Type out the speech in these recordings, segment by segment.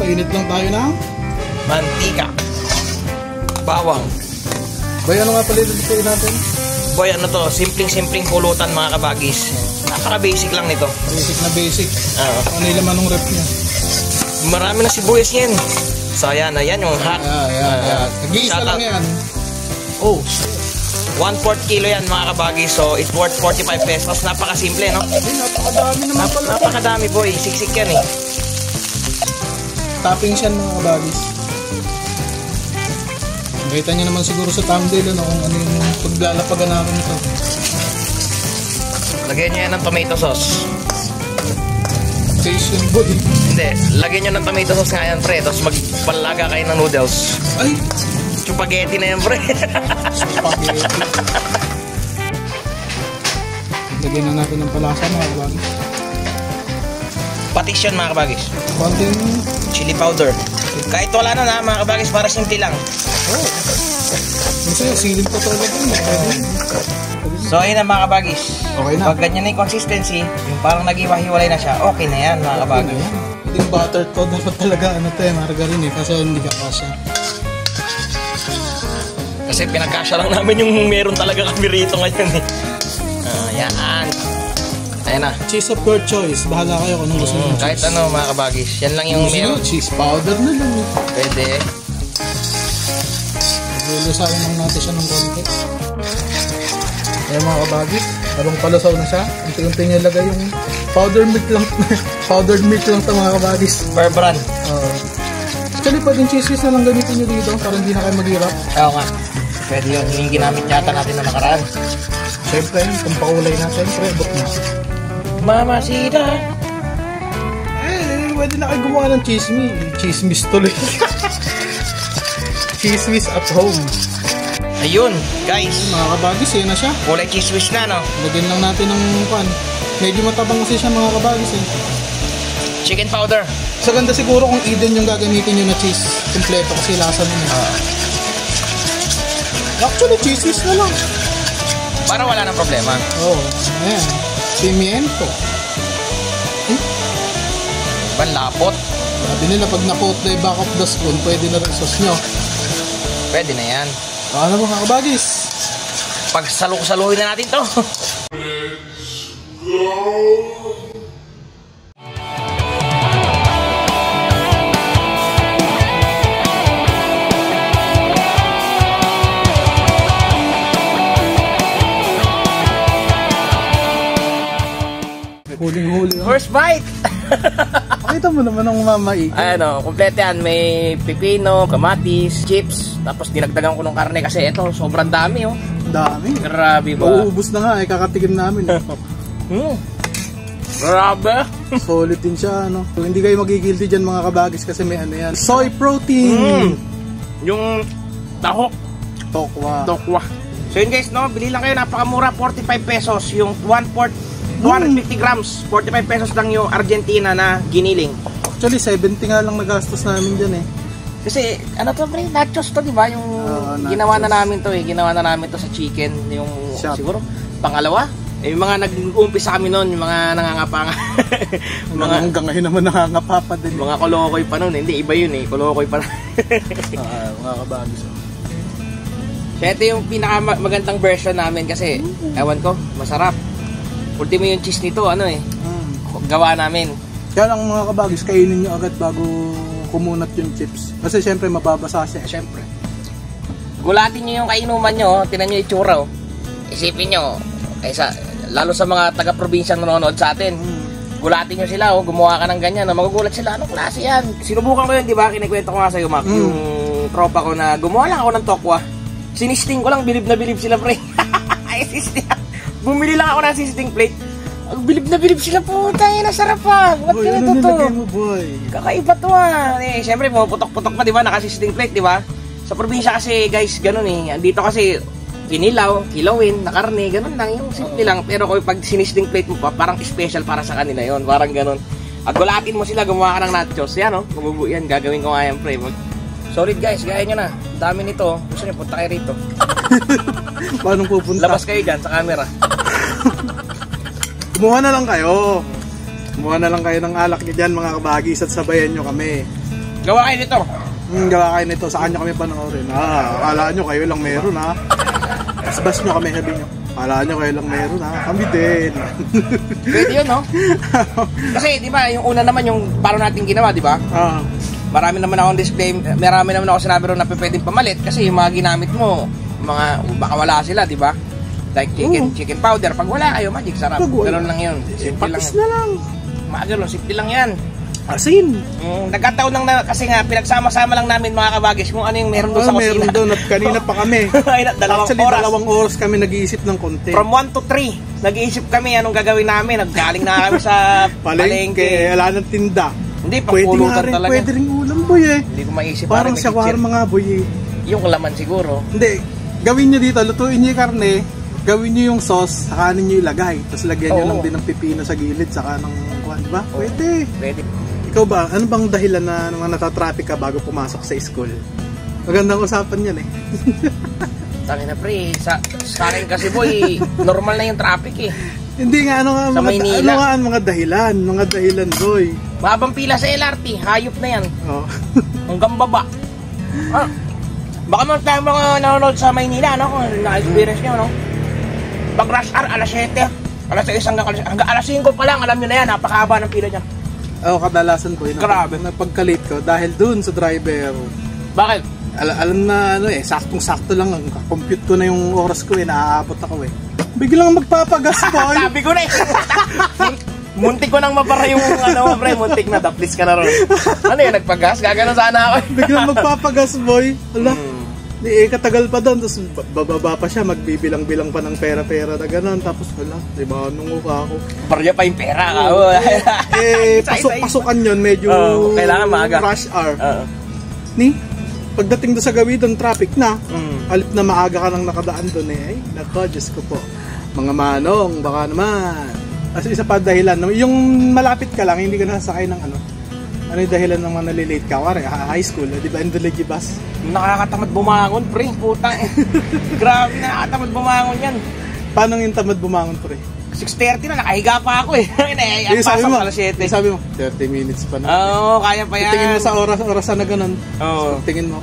painit lang tayo ng mantika, bawang. Boy, ano nga pala dito natin? Boy, ano to? Simpleng pulutan mga kabagis. Napaka-basic lang nito. Basic na basic. Ano yung laman ng rep niya? Marami na sibuyas yan. So, ayan yung hack. Ayan. Nag-iisa lang yan. Oh, 1/4 kilo yan mga kabagis. So, it's worth 45 pesos. Napaka-simple, no? Napakadami naman pala. Napakadami, boy. Siksik yan, eh. Toppings yan mga kabagis. Nakita nyo naman siguro sa thumbnail kung ano yung paglalapagan namin ito. Lagyan nyo yan ng tomato sauce. Taste yung boy. Hindi, lagyan nyo ng tomato sauce nga yan, pre. Tapos magpalaga kayo ng noodles. Ay! Spaghetti na yan, pre. Spaghetti. Lagyan na natin ng palasa mga kabagis. Patis yun mga kabagis. Konting chili powder. Kahit wala na mga kabagis, para simple lang. oh. Kasi siling pa talaga dun. So ayun na mga kabagis. Okay na. Pag ganyan na yung consistency, yung parang nag-iwa-hiwalay na siya, okay na yan mga kabagis. Yung butter to, dapat talaga margarine kasi hindi ka kasya. Kasi pinagkasya lang namin yung meron talaga kami rito ngayon eh. Yan. Ayan na. Cheese of your choice. Bahala kayo kung anong gusto nyo. Kahit ano mga kabagis. Yan lang yung meron. Cheese powder na lang. Pwede. Lulusain lang natin siya ng konti. Ayan mga kabagis. Habang palasaw na siya, unti-unti niya lagay yung powdered milk lang. Powdered milk lang ito mga kabagis. Per brand. Actually, pwedeng cheese na lang gamitin nyo dito para hindi na kayo maghirap. Oo nga. Pwede yun. Yung ginamit yata natin na nakaraan. Siyempre, kung pakulay natin, pre-book na. Mamasita. Pwede na kayo gumawa ng chismis. Chismis tuloy. Chismis at home. Ayun, guys. Mga kabagis, yan na siya. Kulay chismis na, no? Lagyan lang natin ng pan. Medyo matabang kasi siya mga kabagis eh. Chicken powder. Sa ganda siguro kung Eden yung gagamitin nyo na cheese. Kompleto kasi lasa nun eh. Actually, chismis na lang. Para wala nang problema. Oo. Ayan. Pimiento. Banlapot. Sabi nila pag na-coat na yung back of the spoon, pwede na rin sauce nyo. Pwede na yan. Ano mga kabagis? Pag saluhin na natin to. Let's go! Huling-huli. First bite! Pakita mo naman ang mamaig. Ano, kompleto yan. May pipino, kamatis, chips. Tapos dinagdagan ko ng karne kasi ito, sobrang dami oh. Dami. Grabe ba? Uubos na nga eh, kakatikim namin. Grabe. Solid din siya, ano. So, hindi kayo magigilty dyan mga kabagis kasi may ano yan. Soy protein! Yung tahok. Tokwa. So yun guys, no, bili lang kayo, napakamura, 45 pesos. Yung 1/4 250 grams, 45 pesos lang yung Argentina na giniling. Actually, 70 nga lang nagastos namin dyan eh. Kasi, ano to pre, nachos to, diba? Yung ginawa na namin to eh. Ginawa na namin to sa chicken. Yung Shop. Siguro, pangalawa. Eh, yung mga nag-umpisa kami noon, yung mga nangangapa nga. Hanggang ngayon naman nangangapa pa din. Mga kolokoy pa noon. Hindi, iba yun eh. Kolokoy pa. Mga kabagis. So, ito yung pinakamagandang version namin kasi, ewan ko, masarap. Ultimo yung cheese nito, ano eh. Gawa namin. Kaya lang mga kabagis, kainin nyo agad bago kumunat yung chips. Kasi syempre mababasa siya. Syempre. Gulatin nyo yung kainuman nyo, tinan nyo itsura. Isipin nyo, lalo sa mga taga-probinsyang nanonood sa atin, gulatin nyo sila, gumawa ka ng ganyan, magugulat sila, anong klase yan? Sinubukan ko yun, di ba? Kinikwento ko nga sa'yo, Mac, yung tropa ko na gumawa lang ako ng tokwa. Sinisting ko lang, bilib na bilib sila, pre. Ay, sisting. Bumili lang ako ng sisting plate. Bilib na bilib sila, puta, nasarap pa. Ba't ka na to? Kakaiba to ah. Eh, syempre, putok-putok pa, di ba? Naka-sisting plate, di ba? Sa probinsya kasi, guys, ganun eh. Dito kasi, kinilaw, kilawin, na karne, ganun lang. Yung simple lang. Pero kung pag sinisting plate mo pa, parang special para sa kanila yon, parang ganun. Gulatin mo sila, gumawa ka ng nachos. Yan, oh. Yan, gagawin ko nga yan, pre. Solid guys, gaya nyo na. Dami nito. Gusto nyo, punta kayo rito. Paano pupunta? Labas kayo dyan sa camera. Kumuha na lang kayo. Kumuha na lang kayo ng alak nyo dyan mga kabagis at sabayan nyo kami. Gawa kayo nito. Gawa kayo nito, sa kanya kami panoorin. Akala nyo kayo lang meron ha. Bas nyo kami, sabi nyo. Akala nyo kayo lang meron ha. Kami din. Pwede yun, no? Kasi, di ba, yung una naman yung paano natin ginawa, di ba? Marami naman akong display, marami naman ako sinabi ron na pwedeng pamalit kasi yung mga ginamit mo, baka wala sila, di ba? Like chicken powder. Pag wala kayo, magic, sarap. Ganun lang yun. Simple lang. Patis na lang. Magano, simple lang yan. Asin. Nagkataon lang na, kasi nga, pinagsama-sama lang namin mga kabagis kung ano yung meron doon sa kusina. Meron doon at kanina pa kami. Dalawang oras kami nag-iisip ng konti. From 1 to 3, nag-iisip kami anong gagawin namin. Naggaling na kami sa palengke. Wala nang tinda. Hindi, pagpulutan talaga. Pwede rin ulam, boy eh. Hindi ko maisip. Parang shawarma mga boy eh. Yung laman siguro. Hindi, gawin nyo dito, lutuin nyo yung karne, gawin nyo yung sauce, saka nyo ilagay. Tapos lagyan nyo lang din ng pipino sa gilid, saka ng kuwan, ba? Pwede. Ikaw ba, ano bang dahilan na natatraffic ka bago pumasok sa school? Magandang usapan yan eh. Tangin na pre, sa akin kasi boy, normal na yung traffic eh. Hindi nga, ano nga mga dahilan boy. Mahabang pila sa LRT, hayop na yan. Hanggang baba. Baka mga tayo mga nanonood sa Maynila, no? Kung na-experience nyo, no? Pag rush hour, alas 7, alas 6 hanggang alas 5 pa lang, alam nyo na yan, napakahaba ng pila dyan. Kadalasan ko yun. Grabe. Napagkalate ko dahil dun sa driver. Bakit? Alam na saktong-sakto lang, compute ko na yung oras ko naaabot ako eh. Biglang magpapagas boy. Sabi ko na eh. Muntik ko nang mapara yung pre, muntik na, taplis ka na ron. Ano yun, nagpagas? Gagano sana ako. Biglang magpapagas boy. Ala, katagal pa doon, tapos bababa pa siya, magbibilang-bilang pa ng pera-pera na gano'n, tapos wala, diba, nunguka ako. Barya pa yung pera ka. Pasukan yun, medyo kailangan maaga. Rush hour. Pagdating doon sa gawin, traffic na, alip na maaga ka nang nakadaan doon eh. Ay, nako, Diyos ko po. Mga manong, baka naman. Kasi isa pa dahilan, yung malapit ka lang, hindi ka nasasakay ng ano yung dahilan ng mga nalilate ka? Wari, high school, di ba, Indulegi bus? Nakakatamad bumangon, pre, puta eh. Grabe, nakakatamad bumangon yan. Paano yung tamad bumangon, pre? 6:30 na, nakahiga pa ako eh. Sabi mo, alas 7. Sabi mo, 30 minutes pa na. Oo, kaya pa yan. Tingin mo sa orasan na ganun. Oo. Tingin mo,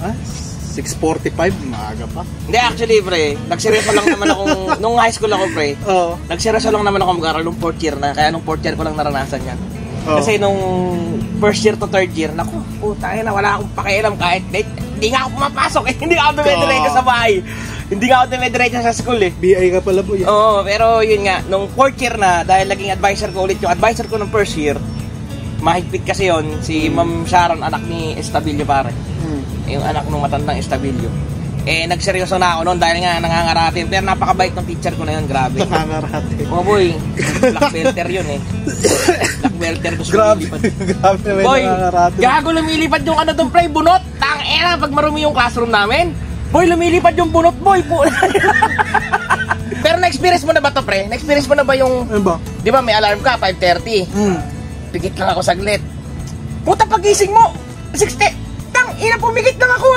6:45, maaga pa. Hindi, actually, pre, nagseryoso lang naman akong, nung high school ako, pre, nagseryoso lang naman ako mag-aral nung 4th year na, kaya nung 4th year ko lang naranasan yan. Kasi nung 1st year to 3rd year, naku, putang ina, wala akong pakialam kahit hindi nga ako pumapasok eh, hindi nga ako dumediretso sa bahay. Hindi nga ako dumediretso sa school eh. BI ka pala po yan. Oo, pero yun nga, nung 4th year na, dahil naging advisor ko ulit, yung advisor ko nung 1st year, mahigpit kasi yon si Ma'am Sharon, anak ni Estabillo pare. Yung anak nung matandang Estabillo. Nagseryoso na ako noon dahil nga nangangaratin. Pero napakabait ng teacher ko na yun, grabe. Nangangaratin. Oh boy, black belter yun eh. Black belter ko grabe, grabe may boy, nangangaratin. gago lumilipad yung ano doon, pre, bunot. Tang-ena, pag marumi yung classroom namin, boy, lumilipad yung bunot, boy. Pero na-experience mo na ba to, pre? Na-experience mo na ba yung, di ba may alarm ka, 5:30. Pigit lang ako saglit. Puta, pagising mo, 6:10. Ina, pumikit lang ako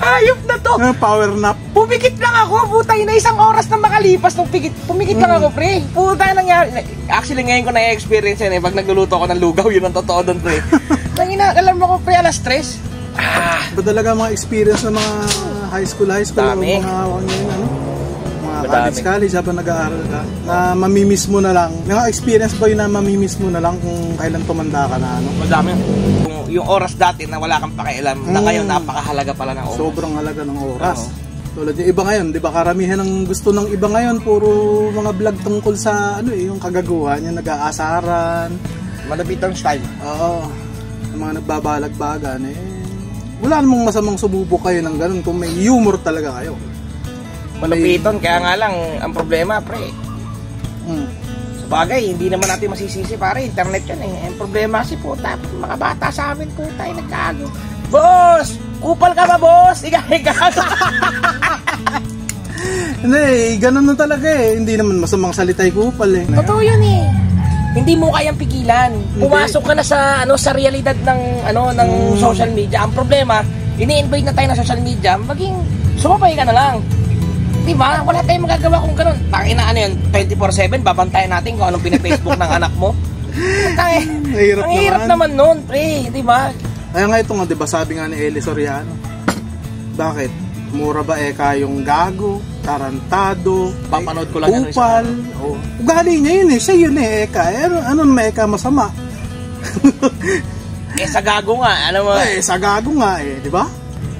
Hayop na to. Power nap. Pumikit lang ako, puta, na 1 oras na makalipas nung pumikit lang ako, pre. Puta, nangyari. Actually, ngayon ko na-experience yan eh. Pag nagluluto ako ng lugaw, yun ang totoo doon, pre. Nangina, alam mo ko, pre, alas 3. Ba talaga mga experience ng mga high school, dami. Mga college habang nag-aaral ka, na mamimiss mo na lang. Mga experience ba yun na mamimiss mo na lang kung kailan tumanda ka na ano? Madami. Yung oras dati na wala kang pakialam, na ngayon napakahalaga pala ng oras. Sobrang halaga ng oras. Tulad yung iba ngayon, di ba, karamihan ng gusto ng iba ngayon, puro mga vlog tungkol sa yung kagaguhan, yung nag-aasaran. Malapitang style. Oo. Yung mga nagbabalag-bagan, wala namang masamang sububok kayo ng ganun kung may humor talaga kayo. Malupiton, kaya nga lang, ang problema, pre. Sabagay, hindi naman natin masisisi, pare. Internet yan eh. Ang problema kasi, puta, mga bata sa amin, puta, nagkago. Boss! Kupal ka ba, boss? Ika. Hindi, ganun na talaga eh. Hindi naman masamang salitay kupal eh. Totoo yun eh. Hindi mo kayang pigilan. Pumasok ka na sa realidad ng social media. Ang problema, ini-invite na tayo na social media, maging sumabay ka na lang. Diba? Wala tayong magagawa kung gano'n. Tangina, 24/7, babantayan natin kung anong pinag-Facebook ng anak mo. Mahirap Ang hirap naman nun, pre, di ba? Kaya nga ito nga, di ba, sabi nga ni Eli Soriano, bakit? Mura ba yung gago, tarantado, Papanood ko lang yan, upal, ugali niya yun siya yun Eka. Ano naman Eka masama? Sa gago nga, alam mo. Sa gago nga di ba?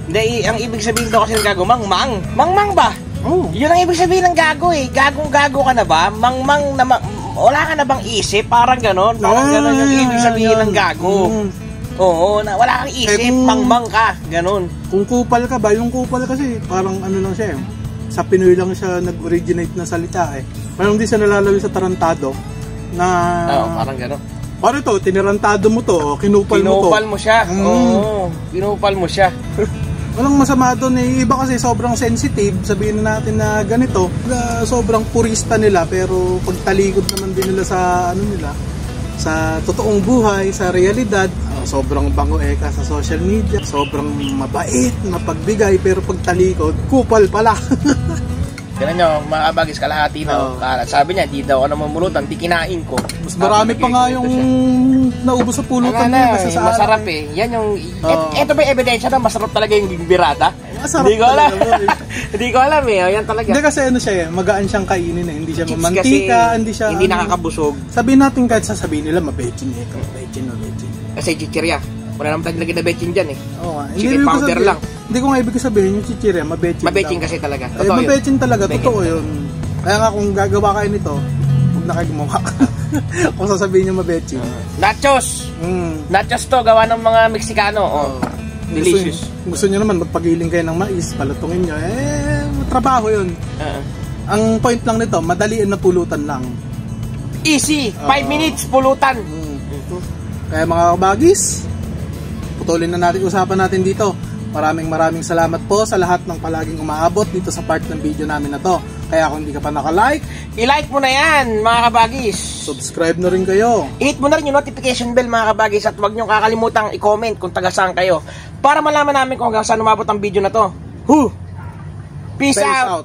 Hindi, ang ibig sabihin daw kasi ng gago, mangmang. Mangmang ba? Oh. Yun ang ibig sabihin ng gago Gagong-gago ka na ba? Mangmang na wala ka na bang isip? Parang ganon. Parang ganon yung ibig sabihin ng gago. Oo, wala kang isip, mangmang ka. Ganon. Kung kupal ka ba, yung kupal kasi parang ano lang siya sa Pinoy lang siya nag-originate na salita Parang hindi siya nalalawin sa tarantado na... parang ganon. Parang ito, tinarantado mo to, kinupal mo to. Kinupal mo siya. Oo, kinupal mo siya. Walang masama doon iba kasi sobrang sensitive, sabihin na natin na ganito, sobrang purista nila pero pagtalikod naman din nila sa sa totoong buhay, sa realidad, sobrang bango sa social media, sobrang mabait, mapagbigay pero pagtalikod, kupal pala. Ganun nyo, mga kabagis, kalahati na. Sabi niya, di daw ako namumulutan, di kinain ko. Mas marami pa nga yung naubos sa pulutan niya. Masarap Yan yung, ito ba yung ebidensya na masarap talaga yung birada? Masarap hindi ko alam. Hindi ko alam yan talaga. Hindi kasi ano siya magaan siyang kainin hindi siya mamantika, hindi nakakabusog. Sabihin natin kahit sasabihin nila, mabechin mabechin. Kasi chichirya. Wala naman tayo lagyan na bechin dyan Oo nga. Chicken powder lang. Hindi ko nga ibig sabihin yung chichirya, mabechin. Mabechin kasi talaga. Mabechin talaga, totoo yun. Kaya nga kung gagawa kayo nito, huwag na kayo gumawa. Kung sasabihin nyo mabechin. Nachos! Nachos to, gawa ng mga Meksikano. Delicious. Gusto nyo naman, magpagiling kayo ng mais, palutungin nyo. Trabaho yun. Ang point lang nito, madaliin na pulutan lang. Easy! 5 minutes, pulutan. Kaya mga kabagis, putulin na natin usapan natin dito. Maraming salamat po sa lahat ng palaging umaabot dito sa part ng video namin na to. Kaya kung hindi ka pa naka-like, i-like mo na yan mga kabagis. Subscribe na rin kayo. I-hit mo na rin yung notification bell mga kabagis. At huwag nyo kakalimutang i-comment kung taga saan kayo, para malaman namin kung hanggang saan umabot ang video na to. Peace out!